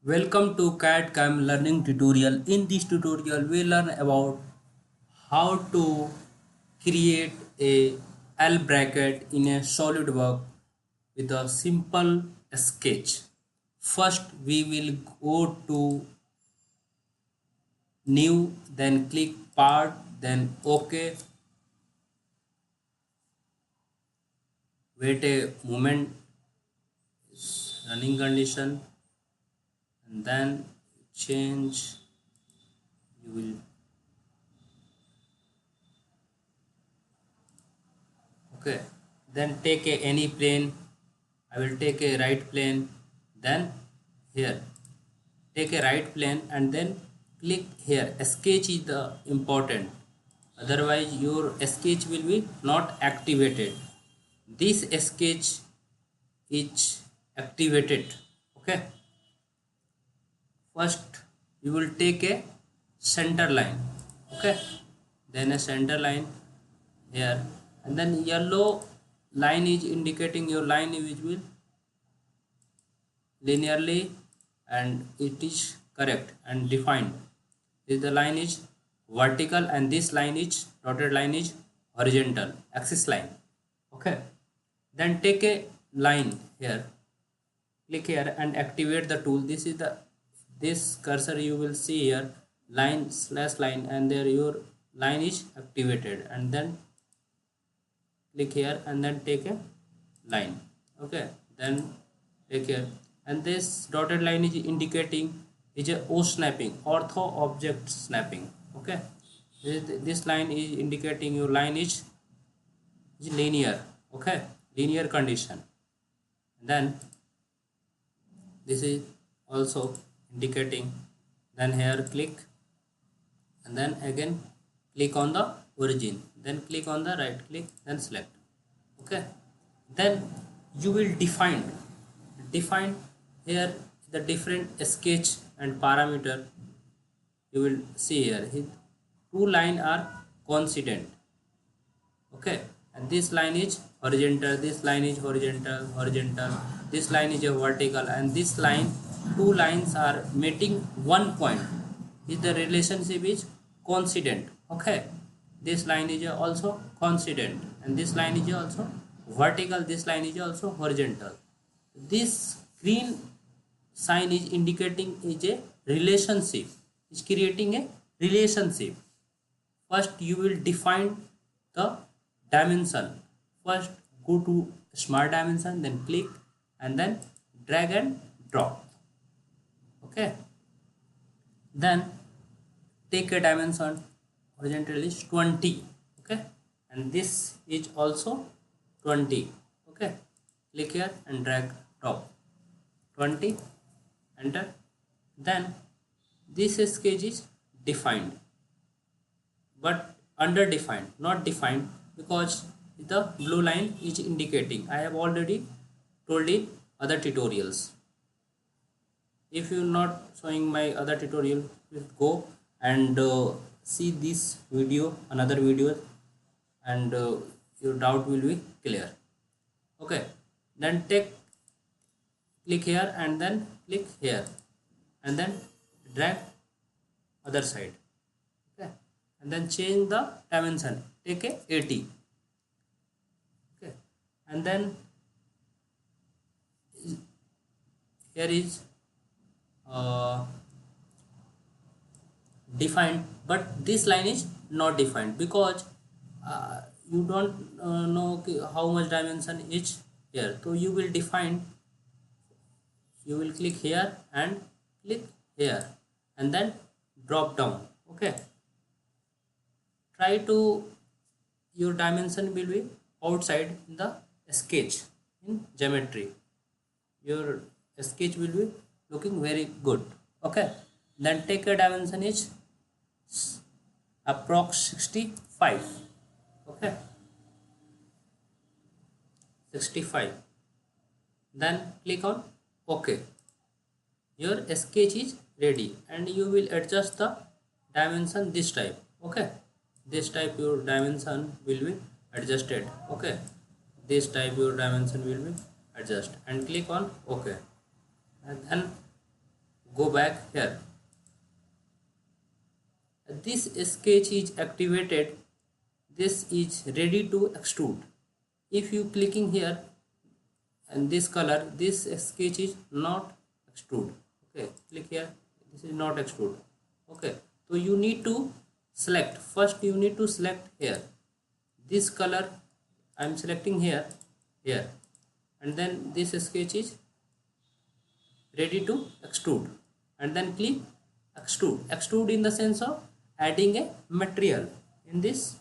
Welcome to CAD CAM learning tutorial. In this tutorial, we learn about how to create a L bracket in a SolidWorks with a simple sketch. First, we will go to new, then click part, then OK. Wait a moment, running condition, and then change. You will okay, then take any plane. I will take a right plane, then here take a right plane and then click here. Sketch is the important, otherwise your sketch will be not activated. This sketch is activated. Okay, first you will take a center line. Okay, then a center line here, and then yellow line is indicating your line which will linearly and it is correct and defined. If the line is vertical and this line is dotted line is horizontal axis line. Okay, then take a line here, click here and activate the tool. This is the this cursor you will see here, line slash line, and there your line is activated, and then click here and then take a line. Okay, then take here, and this dotted line is indicating is a O snapping, ortho object snapping. Okay, this line is indicating your line is linear. Okay, linear condition. Then this is also indicating, then here click and then again click on the origin, then click on the right click, then select. Okay, then you will define here the different sketch and parameter. You will see here two line are coincident. Okay, and this line is horizontal, this line is horizontal, this line is a vertical, and this line, two lines are meeting one point, is the relationship is coincident. Okay, this line is also coincident, and this line is also vertical, this line is also horizontal. This green sign is indicating is a relationship, is creating a relationship. First you will define the dimension. First go to smart dimension, then click and then drag and drop. Okay, then take a dimension, horizontal is 20. Okay, and this is also 20. Okay, click here and drag drop 20, enter. Then this sketch is defined but underdefined, not defined, because the blue line is indicating. I have already told in other tutorials. If you are not showing my other tutorial, please go and see this video, another video, and your doubt will be clear. Okay, then click here and then click here and then drag other side. Okay, and then change the dimension, take a 80. Okay, and then here is defined, but this line is not defined because you don't know how much dimension is here. So you will define, you will click here and click here and then drop down. Okay, try to your dimension will be outside in the sketch. In geometry your sketch will be looking very good. Okay, then take a dimension is approx 65. Okay, 65, then click on OK. Your sketch is ready and you will adjust the dimension this type. Okay, this type your dimension will be adjusted. Okay, this type your dimension will be adjust and click on OK, and then go back here. This sketch is activated. This is ready to extrude. If you clicking here and this color, this sketch is not extrude. Okay, click here, this is not extrude. Okay, so you need to select. First you need to select here this color. I'm selecting here, and then this sketch is ready to extrude, and then click extrude. Extrude in the sense of adding a material in this.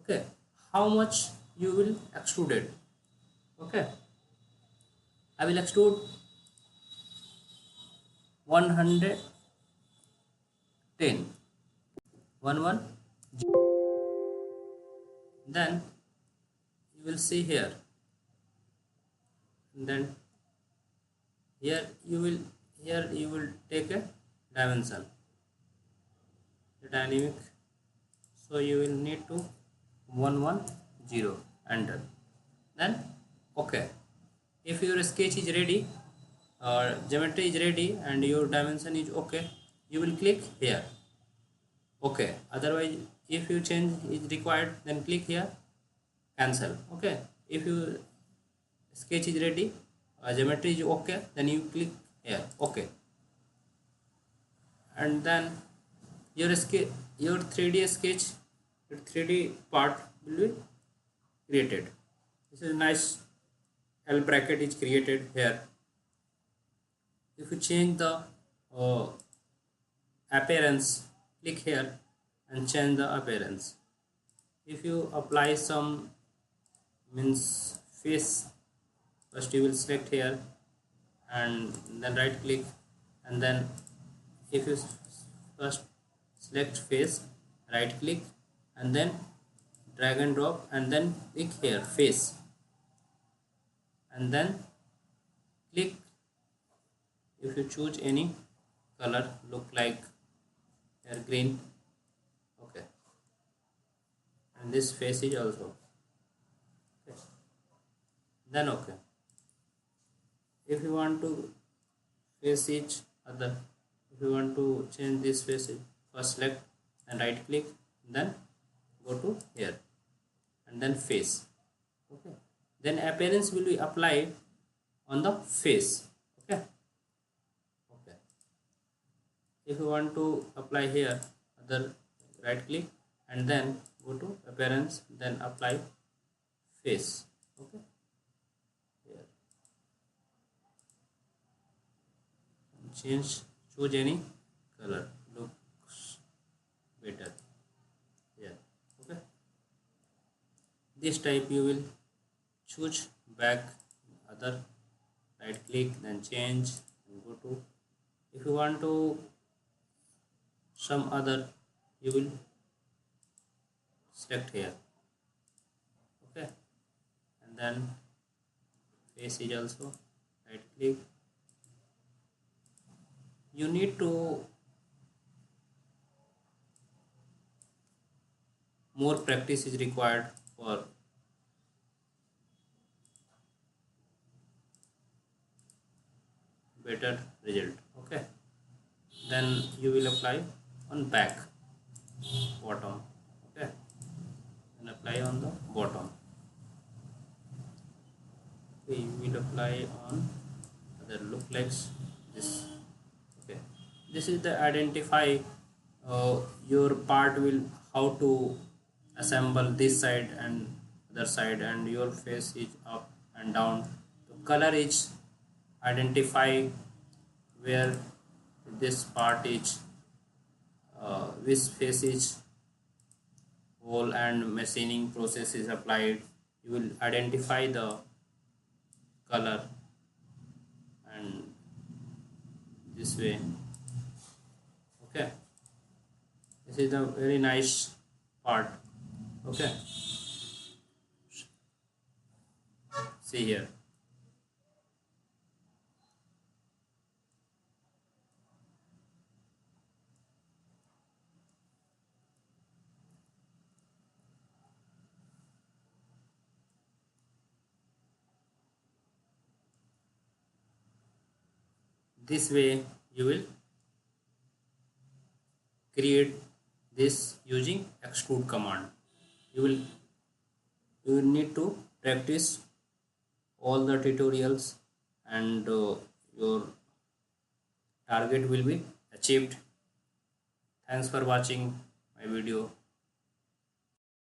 Okay, how much you will extrude it? Okay, I will extrude 110, 11. Then you will see here, and then here you will take a dimension, the dynamic. So you will need to 110, enter. Then okay, if your sketch is ready or geometry is ready and your dimension is okay, you will click here okay. Otherwise, if you change is required, then click here cancel. Okay, if your sketch is ready, geometry is okay, then you click here okay, and then your sketch, your 3D sketch, your 3D part will be created. This is nice L bracket is created here. If you change the appearance, click here and change the appearance. If you apply some means face, first you will select here and then right click, and then if you first select face, right click, and then drag and drop, and then click here face, and then click. If you choose any color, look like here green. Okay, and this face is also okay. Then okay, if you want to face each other, if you want to change this face, first select and right click, then go to here and then face. Okay, then appearance will be applied on the face. Okay, okay, if you want to apply here, other right click and then go to appearance, then apply face. Okay, here change, choose any color, looks better here. Okay, this type you will choose back, other right click, then change and go to. If you want to some other, you will select here. Okay, and then face is also right click. You need to more practice is required for better result. Okay, then you will apply on back bottom. Okay, and apply on the bottom. Okay, you will apply on other, look like this. Okay, this is the identify your part will how to assemble this side and other side, and your face is up and down. The color is identify where this part is which face is whole, and machining process is applied. You will identify the color, and this way. Okay, this is a very nice part. Okay, see here. This way you will create this using extrude command. You will need to practice all the tutorials, and your target will be achieved. Thanks for watching my video.